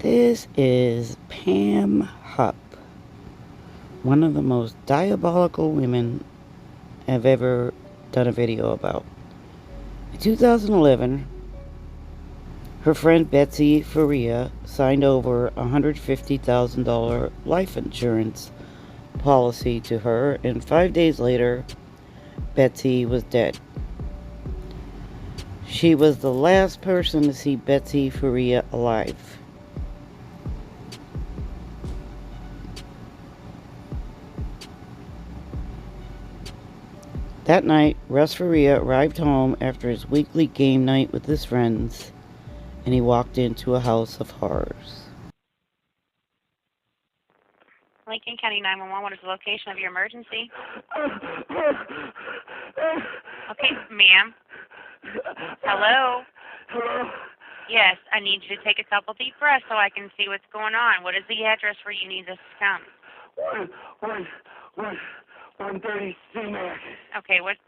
This is Pam Hupp, one of the most diabolical women I've ever done a video about. In 2011, her friend Betsey Faria signed over a $150,000 life insurance policy to her, and 5 days later, Betsey was dead. She was the last person to see Betsey Faria alive. That night, Russ Faria arrived home after his weekly game night with his friends, and he walked into a house of horrors. Lincoln County 911, what is the location of your emergency? Okay, ma'am. Hello? Hello? Yes, I need you to take a couple deep breaths so I can see what's going on. What is the address where you need this to come? 130 C-Mac. Okay, what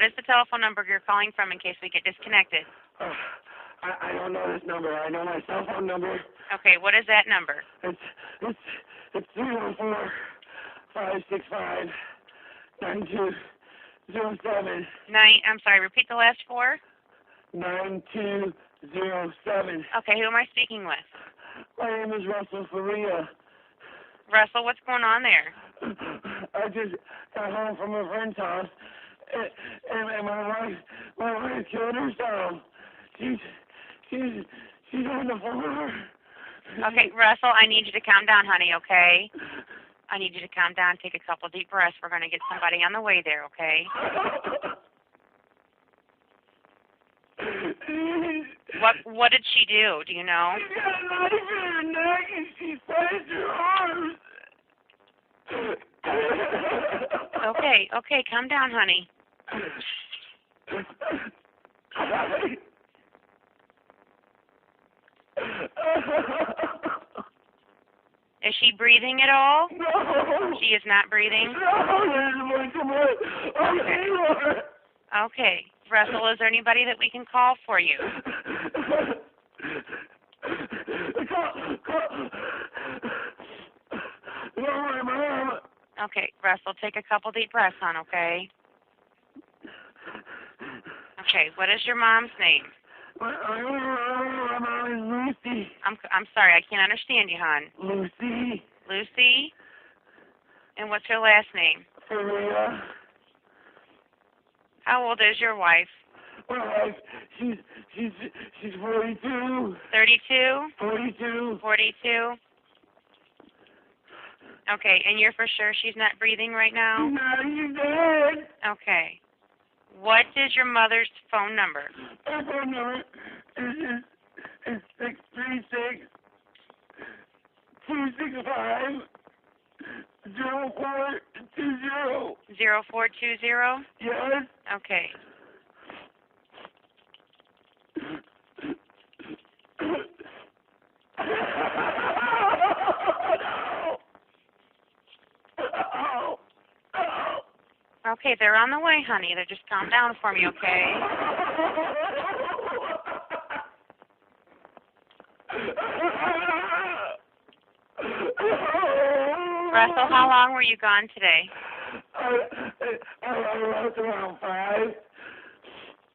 is the telephone number you're calling from in case we get disconnected? I don't know this number. I know my cell phone number. Okay, what is that number? It's 314-565-9207. I'm sorry, repeat the last four. 9207. Okay, who am I speaking with? My name is Russell Faria. Russell, what's going on there? I just got home from a friend's house, and my wife killed herself. She's on the floor. Okay, Russell, I need you to calm down, honey, okay? I need you to calm down, take a couple deep breaths. We're going to get somebody on the way there, okay? What did she do? Do you know? She got a knife in her neck and she sliced her arms. Okay, calm down, honey. Is she breathing at all? No. She is not breathing? No, there's more. Okay. Russell, is there anybody that we can call for you? Call my mom. Okay, Russell, take a couple deep breaths, hon, okay? Okay, what is your mom's name? My mom is Lucy. I'm sorry, I can't understand you, hon. Lucy. Lucy? And what's her last name? Faria. How old is your wife? My wife, she's 42. 32? 42. 42? Okay, and you're for sure she's not breathing right now? No, she's dead. Okay. What is your mother's phone number? Her phone number is 636 265 0420. 0420? Yes. Okay. Okay, they're on the way, honey. They're just calm down for me, okay? Russell, how long were you gone today? I left around 5.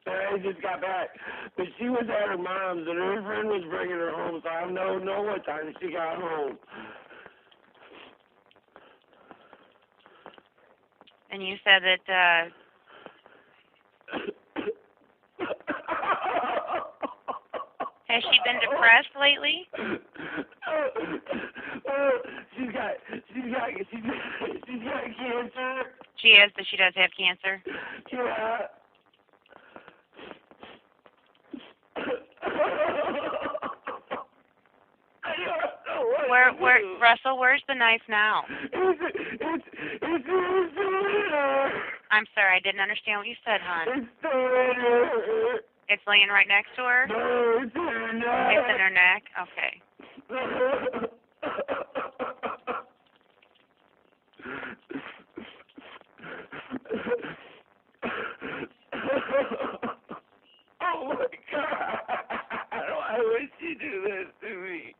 I just got back. But she was at her mom's, and her friend was bringing her home, so I don't know what time she got home. And you said that, has she been depressed lately? She's got cancer. She is, but she does have cancer. Yeah. Russell, where's the knife now? I'm sorry, I didn't understand what you said, hon. It's laying right next to her? No, it's in her neck. It's in her neck? Okay. Oh my God! Why would she do this to me?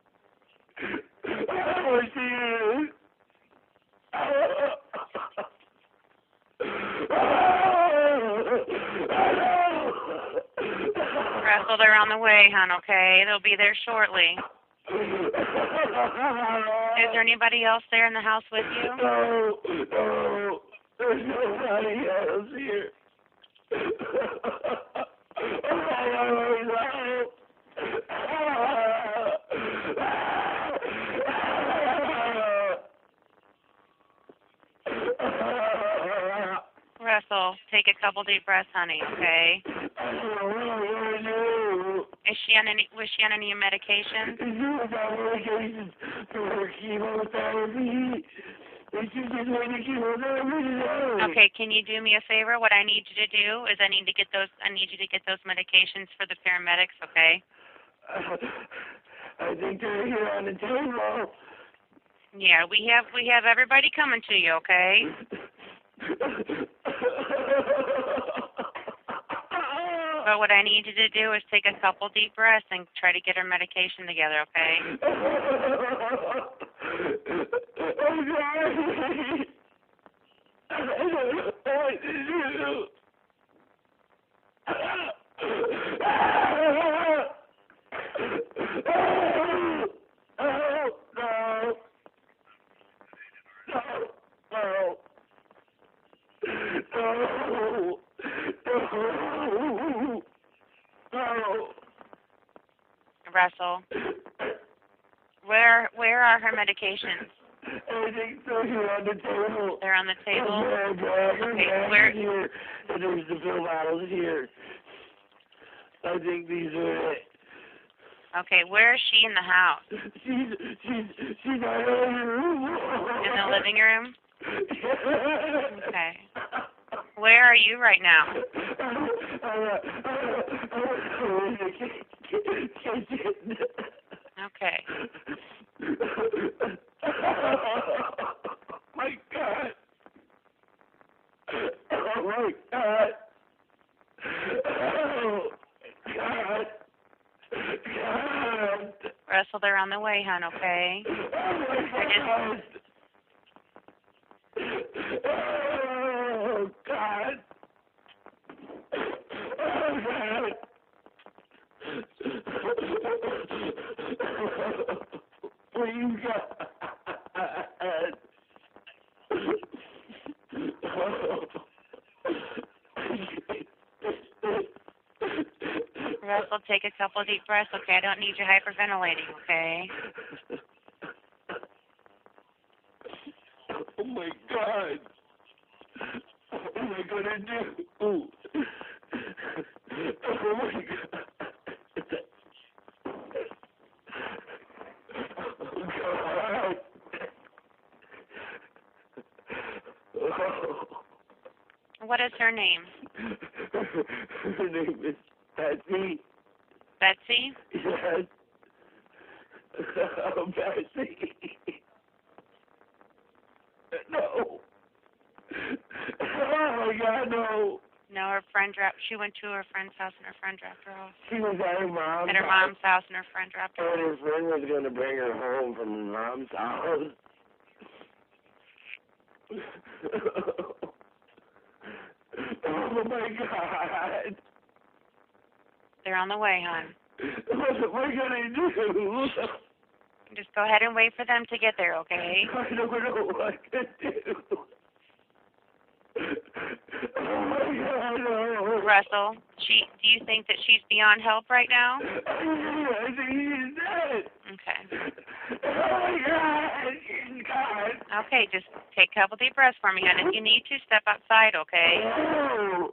Russell, they're on the way, hon, okay? They'll be there shortly. Is there anybody else there in the house with you? No, no, there's nobody else here. Russell, take a couple deep breaths, honey, okay? Was she on any medication? She was on medication for her chemotherapy. She's just waiting chemotherapy today. Okay, can you do me a favor? What I need you to do is I need you to get those medications for the paramedics, okay? I think they're here on the table. Yeah, we have everybody coming to you, okay? But what I need you to do is take a couple deep breaths and try to get her medication together, okay? I don't know what to do. Russell, where are her medications? I think so here on the table. They're on the table? Okay, where? Here. And there's the pill bottles here. I think these are it. Okay, where is she in the house? She's in the room. In the living room? Okay. Where are you right now? Okay. My God. Oh, my God. Oh, God. God. Russell, they're on the way, hon, okay? Oh, my God. Oh, God. Oh, God. Please, God. Russell, take a couple deep breaths, okay? I don't need you hyperventilating, okay? Oh, my God. What am I going to do? Oh, my God. What is her name? Her name is Betsey. Betsey? Yes. Oh, Betsey. No. Oh, my God, no. No, her friend she went to her friend's house and her friend dropped her off. She was at her mom's At her house. mom's house and her friend dropped her And off. her friend was going to bring her home from her mom's house. Oh, my God. They're on the way, hon. What am I going to do? Just go ahead and wait for them to get there, okay? I don't know what to do. Oh, my God, no. Russell, do you think that she's beyond help right now? I think he's dead. Okay. Oh, my God. God. Okay, just take a couple deep breaths for me, hon. If you need to, step outside, okay? Oh.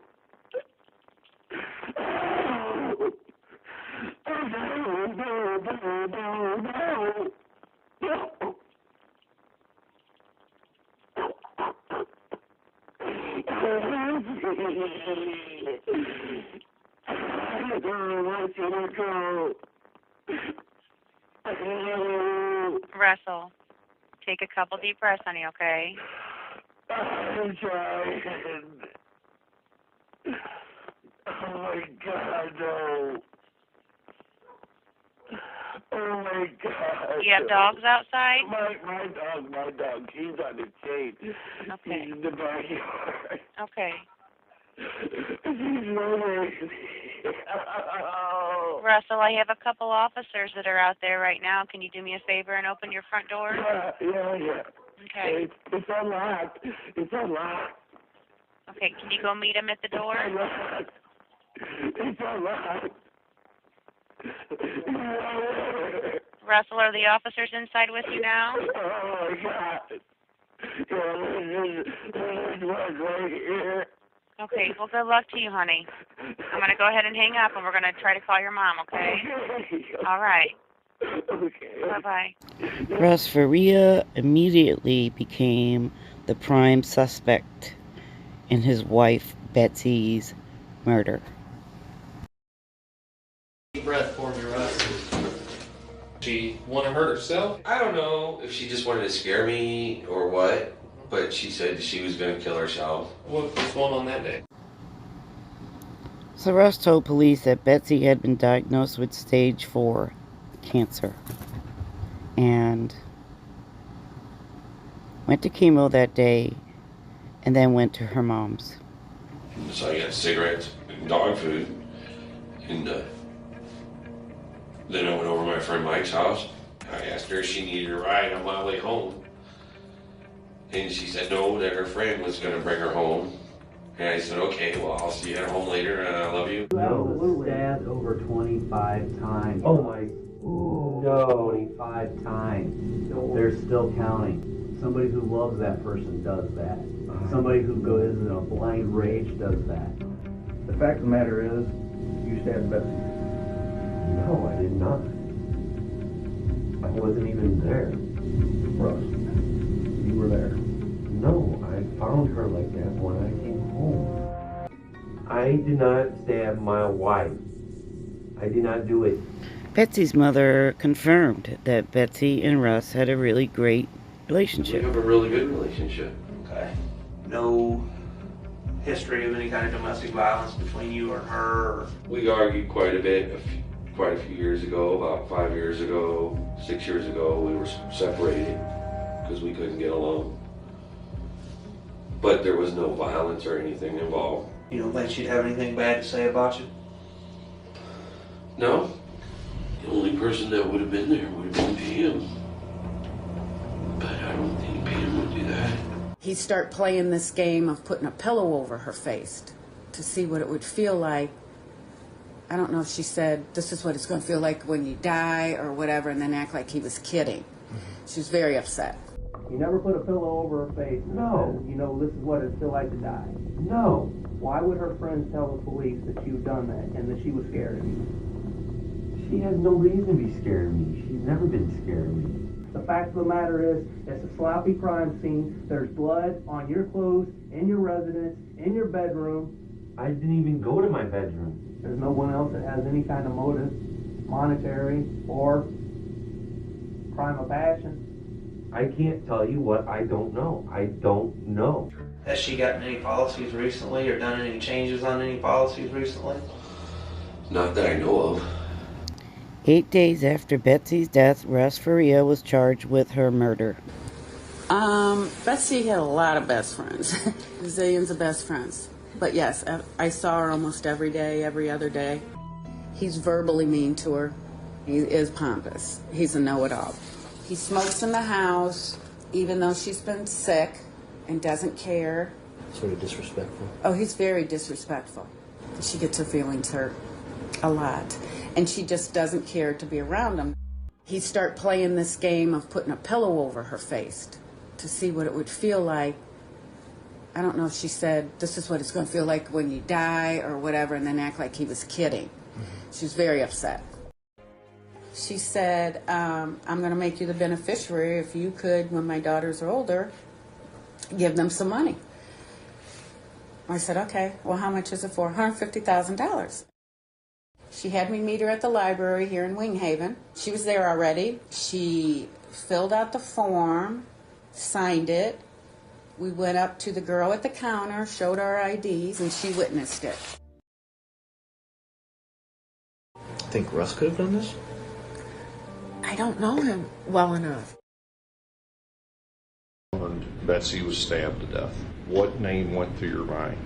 Oh, no, no, no, no, no. No. I don't want you to go. Russell, take a couple deep breaths, honey, okay? I'm trying. Oh, my God, no. Oh, my God. Do you have dogs outside? My dog, he's on the chain. Okay. He's in the backyard. Okay. She's murdering me. Oh. Russell, I have a couple officers that are out there right now. Can you do me a favor and open your front door? Yeah. Okay. It's unlocked. It's unlocked. Okay, can you go meet them at the door? It's unlocked. Russell, are the officers inside with you now? Oh, my God. There's one right here. Okay, well, good luck to you, honey. I'm going to go ahead and hang up, and we're going to try to call your mom, okay? All right. Okay. Bye-bye. Russ Faria immediately became the prime suspect in his wife Betsey's murder. Deep breath for me, Russ. She want to hurt herself? I don't know if she just wanted to scare me or what, but she said she was going to kill herself. What was going on that day? So Russ told police that Betsey had been diagnosed with stage 4 cancer and went to chemo that day and then went to her mom's. So I got cigarettes and dog food, and then I went over to my friend Mike's house. I asked her if she needed a ride on my way home, and she said no, that her friend was going to bring her home. And I said, okay, well, I'll see you at home later, and I love you. No, stabbed over 25 times. Oh my, no. 25 times. They're still counting. Somebody who loves that person does that. Somebody who goes in a blind rage does that. The fact of the matter is, you stabbed Betsy. No, I did not. I wasn't even there. Russ, you were there. No, I found her like that when I came home. I did not stab my wife. I did not do it. Betsey's mother confirmed that Betsey and Russ had a really great We relationship. have a really good relationship. Okay. No history of any kind of domestic violence between you or her? Or... We argued quite a bit, quite a few years ago, about 5 years ago, 6 years ago. We were separated because we couldn't get along. But there was no violence or anything involved. You don't think she'd have anything bad to say about you? No. The only person that would have been there would have been Pam. But I don't think Pam would do that. He'd start playing this game of putting a pillow over her face to see what it would feel like. I don't know if she said, this is what it's going to feel like when you die or whatever, and then act like he was kidding. She was very upset. You never put a pillow over her face and No. said, you know, this is what it'd feel like to die. No. Why would her friends tell the police that you've done that and that she was scared of you? She has no reason to be scared of me. She's never been scared of me. The fact of the matter is, it's a sloppy crime scene. There's blood on your clothes, in your residence, in your bedroom. I didn't even go to my bedroom. There's no one else that has any kind of motive, monetary or crime of passion. I can't tell you what I don't know. I don't know. Has she gotten any policies recently or done any changes on any policies recently? Not that I know of. 8 days after Betsey's death, Russ Faria was charged with her murder. Betsy had a lot of best friends, zillions of best friends. But yes, I saw her almost every day, every other day. He's verbally mean to her. He is pompous. He's a know-it-all. He smokes in the house, even though she's been sick, and doesn't care. Sort of disrespectful. Oh, he's very disrespectful. She gets her feelings hurt a lot, and she just doesn't care to be around him. He'd start playing this game of putting a pillow over her face to see what it would feel like. I don't know if she said, this is what it's going to feel like when you die or whatever, and then act like he was kidding. She was very upset. She said, I'm going to make you the beneficiary if you could, when my daughters are older, give them some money. I said, okay, well, how much is it for? $150,000. She had me meet her at the library here in Winghaven. She was there already. She filled out the form, signed it. We went up to the girl at the counter, showed our IDs, and she witnessed it. Think Russ could have done this? I don't know him well enough. And Betsey was stabbed to death. What name went through your mind?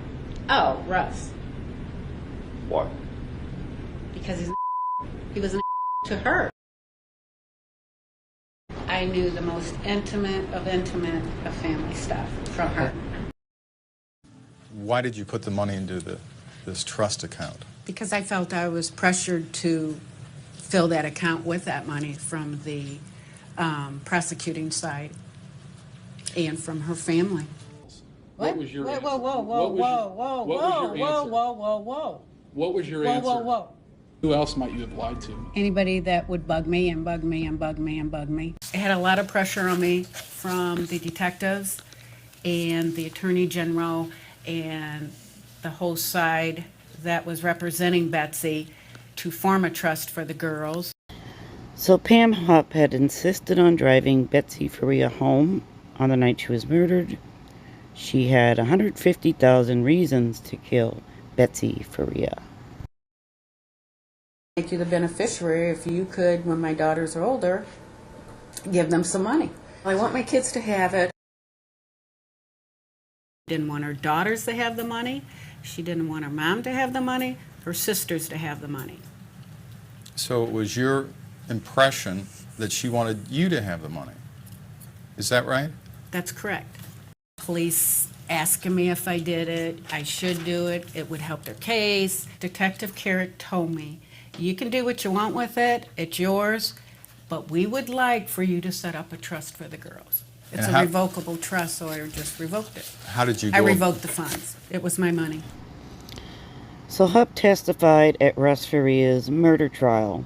Oh, Russ. Why? Because he was an to her. I knew the most intimate of family stuff from her. Why did you put the money into this trust account? Because I felt I was pressured to fill that account with that money from the prosecuting side and from her family. What was your answer? Whoa. What was your answer? Who else might you have lied to? Anybody that would bug me and bug me and bug me and bug me. I had a lot of pressure on me from the detectives and the attorney general and the whole side that was representing Betsey to form a trust for the girls. So Pam Hupp had insisted on driving Betsey Faria home on the night she was murdered. She had 150,000 reasons to kill Betsey Faria. Make you the beneficiary if you could, when my daughters are older, give them some money. I want my kids to have it. Didn't want her daughters to have the money. She didn't want her mom to have the money, her sisters to have the money. So it was your impression that she wanted you to have the money. Is that right? That's correct. Police asking me if I did it, I should do it, it would help their case. Detective Carrick told me, you can do what you want with it, it's yours, but we would like for you to set up a trust for the girls. It's a revocable trust, so I just revoked it. How did you go? I revoked the funds. It was my money. So Hupp testified at Russ Faria's murder trial,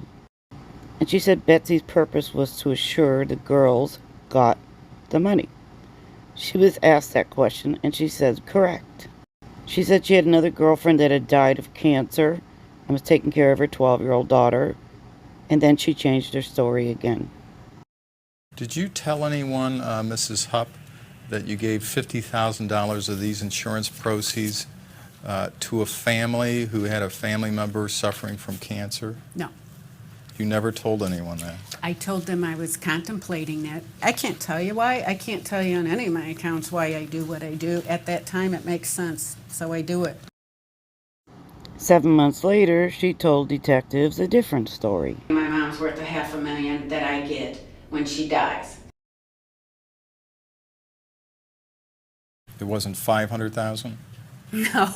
and she said Betsey's purpose was to assure the girls got the money. She was asked that question, and she said correct. She said she had another girlfriend that had died of cancer and was taking care of her 12-year-old daughter, and then she changed her story again. Did you tell anyone, Mrs. Hupp, that you gave $50,000 of these insurance proceeds to a family who had a family member suffering from cancer? No. You never told anyone that? I told them I was contemplating it. I can't tell you why. I can't tell you on any of my accounts why I do what I do. At that time, it makes sense, so I do it. 7 months later, she told detectives a different story. My mom's worth $500,000 that I get when she dies. It wasn't $500,000? No.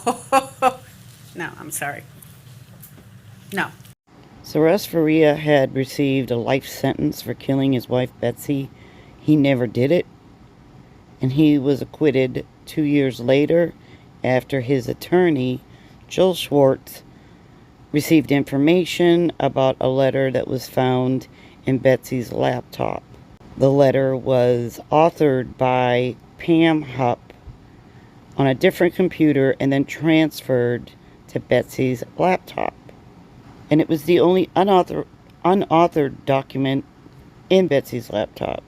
No, I'm sorry. No. So Russ Faria had received a life sentence for killing his wife Betsey. He never did it, and he was acquitted 2 years later after his attorney, Joel Schwartz, received information about a letter that was found in Betsey's laptop. The letter was authored by Pam Hupp on a different computer and then transferred to Betsey's laptop. And it was the only unauthored document in Betsey's laptop.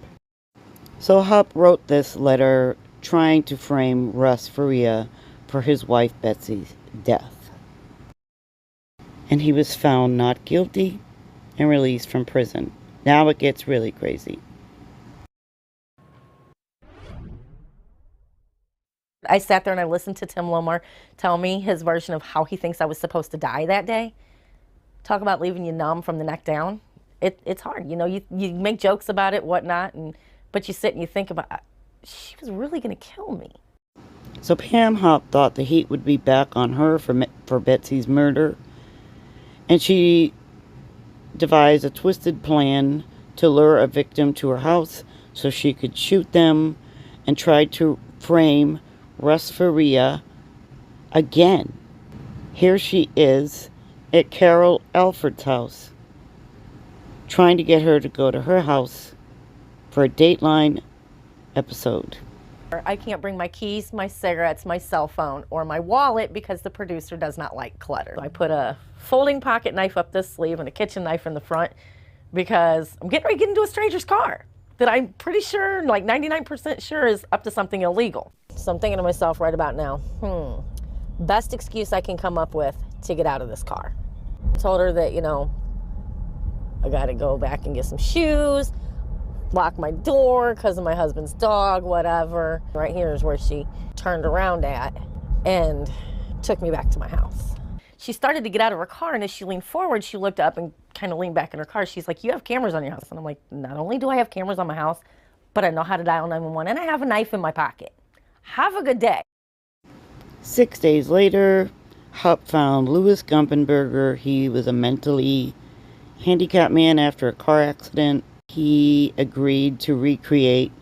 So Hupp wrote this letter trying to frame Russ Faria for his wife Betsey's death. And he was found not guilty and released from prison. Now it gets really crazy. I sat there and I listened to Tim Lomar tell me his version of how he thinks I was supposed to die that day. Talk about leaving you numb from the neck down. It's hard, you know, you make jokes about it, whatnot, but you sit and you think about, she was really going to kill me. So Pam Hupp thought the heat would be back on her for Betsey's murder, and she devised a twisted plan to lure a victim to her house so she could shoot them, and tried to frame Russ Faria again. Here she is at Carol Alford's house, trying to get her to go to her house for a Dateline episode. I can't bring my keys, my cigarettes, my cell phone, or my wallet because the producer does not like clutter. So I put a folding pocket knife up this sleeve and a kitchen knife in the front because I'm getting ready to get into a stranger's car that I'm pretty sure, like 99% sure, is up to something illegal. So I'm thinking to myself right about now, best excuse I can come up with to get out of this car. I told her that, you know, I gotta go back and get some shoes, lock my door because of my husband's dog, whatever. Right here is where she turned around at and took me back to my house. She started to get out of her car, and as she leaned forward, she looked up and kind of leaned back in her car. She's like, you have cameras on your house. And I'm like, not only do I have cameras on my house, but I know how to dial 911, and I have a knife in my pocket. Have a good day. 6 days later, Hupp found Louis Gumpenberger. He was a mentally handicapped man after a car accident. He agreed to recreate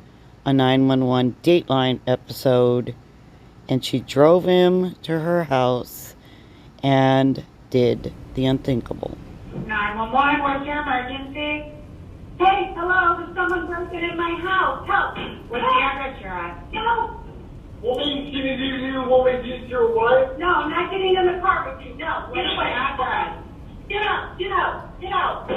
a 911 Dateline episode, and she drove him to her house and did the unthinkable. 911, what's your emergency? Hey, hello, there's someone broken in my house. Help! What's the address you're at? Help! Woman, can you woman get your wife? No, I'm not getting in the car with you. No, get away. address? Get out, get out, get out.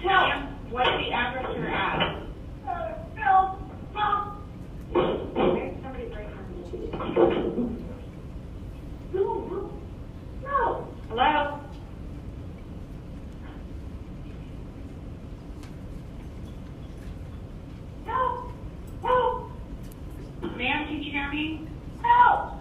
Help! What's the address you're at? Help! Help! Somebody break her. No, no. Hello? Help! Help! Ma'am, can you hear me? Help!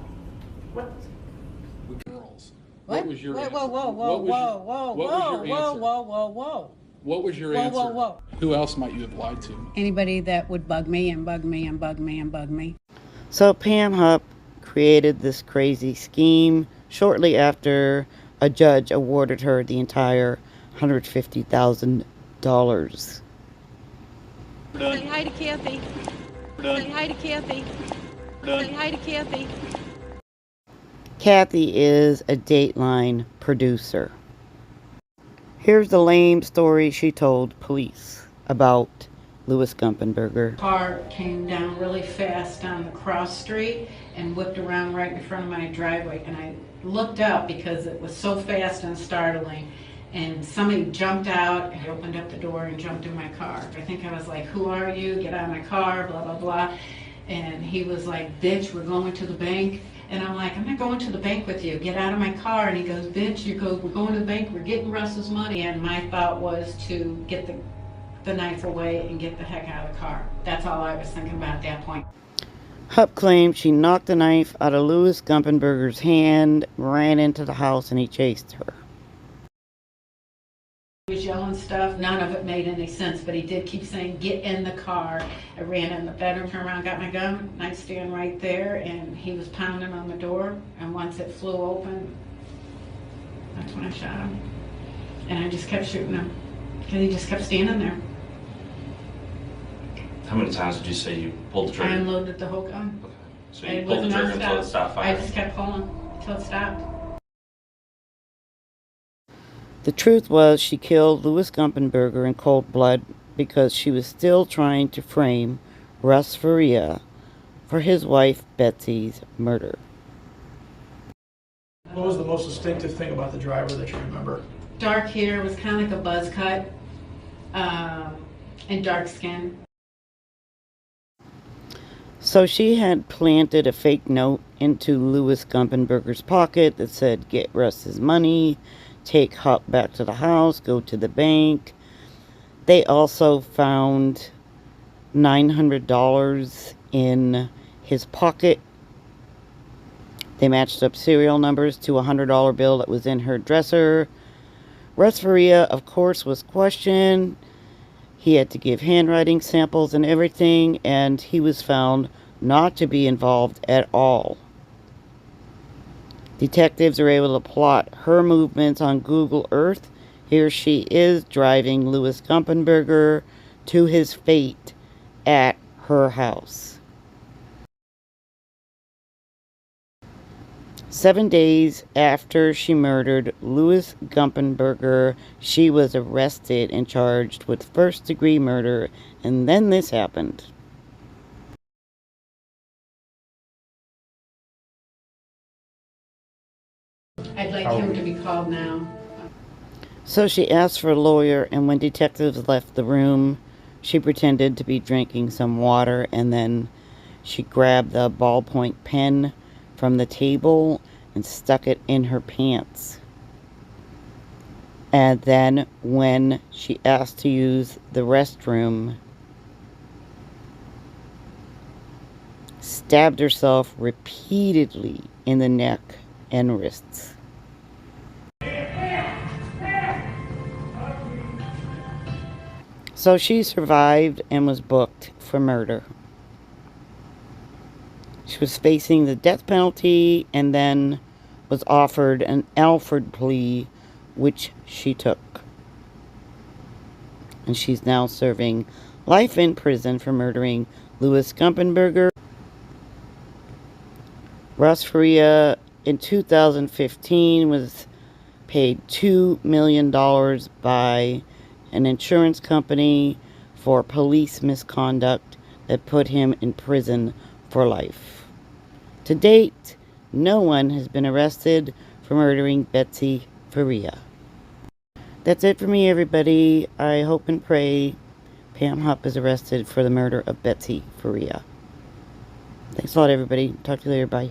Girls. What? Was your Whoa, answer? whoa, whoa, whoa, What was whoa, your- whoa, what was whoa, your whoa, answer? whoa, whoa, whoa. What was your Whoa, answer? whoa, whoa. Who else might you have lied to? Anybody that would bug me and bug me and bug me and bug me. So Pam Hupp created this crazy scheme shortly after a judge awarded her the entire $150,000. Say hi to Kathy. Say hi to Kathy. Say hi to Kathy. Kathy is a Dateline producer. Here's the lame story she told police about Louis Gumpenberger. Car came down really fast on the cross street and whipped around right in front of my driveway, and I looked up because it was so fast and startling, and somebody jumped out and opened up the door and jumped in my car. I think I was like, who are you? Get out of my car, blah, blah, blah. And he was like, bitch, we're going to the bank. And I'm like, I'm not going to the bank with you. Get out of my car. And he goes, bitch, we're going to the bank. We're getting Russ's money. And my thought was to get the knife away and get the heck out of the car. That's all I was thinking about at that point. Hupp claimed she knocked the knife out of Louis Gumpenberger's hand, ran into the house, and he chased her. He was yelling stuff. None of it made any sense, but he did keep saying, get in the car. I ran in the bedroom, turned around, got my gun, nightstand right there, and he was pounding on the door. And once it flew open, that's when I shot him. And I just kept shooting him because he just kept standing there. How many times did you say you pulled the I trigger? unloaded the whole gun. Okay. So you pulled the trigger until it stopped I firing? just kept pulling until it stopped. The truth was she killed Louis Gumpenberger in cold blood because she was still trying to frame Russ Faria for his wife Betsey's murder. What was the most distinctive thing about the driver that you remember? Dark hair, was kind of like a buzz cut, and dark skin. So she had planted a fake note into Louis Gumpenberger's pocket that said, get Russ's money, take Hupp back to the house, go to the bank. They also found $900 in his pocket. They matched up serial numbers to a $100 bill that was in her dresser. Russ Faria, of course, was questioned. He had to give handwriting samples and everything, and he was found not to be involved at all. Detectives are able to plot her movements on Google Earth. Here she is driving Louis Gumpenberger to his fate at her house. 7 days after she murdered Louis Gumpenberger, she was arrested and charged with first-degree murder, and then this happened. I'd like him to be called now. So she asked for a lawyer, and when detectives left the room, she pretended to be drinking some water, and then she grabbed the ballpoint pen from the table and stuck it in her pants. And then when she asked to use the restroom, stabbed herself repeatedly in the neck and wrists. So she survived and was booked for murder. She was facing the death penalty and then was offered an Alford plea, which she took. And she's now serving life in prison for murdering Louis Gumpenberger. Russ Faria in 2015 was paid $2 million by an insurance company for police misconduct that put him in prison for life. To date, no one has been arrested for murdering Betsey Faria. That's it for me, everybody. I hope and pray Pam Hupp is arrested for the murder of Betsey Faria. Thanks a lot, everybody. Talk to you later. Bye.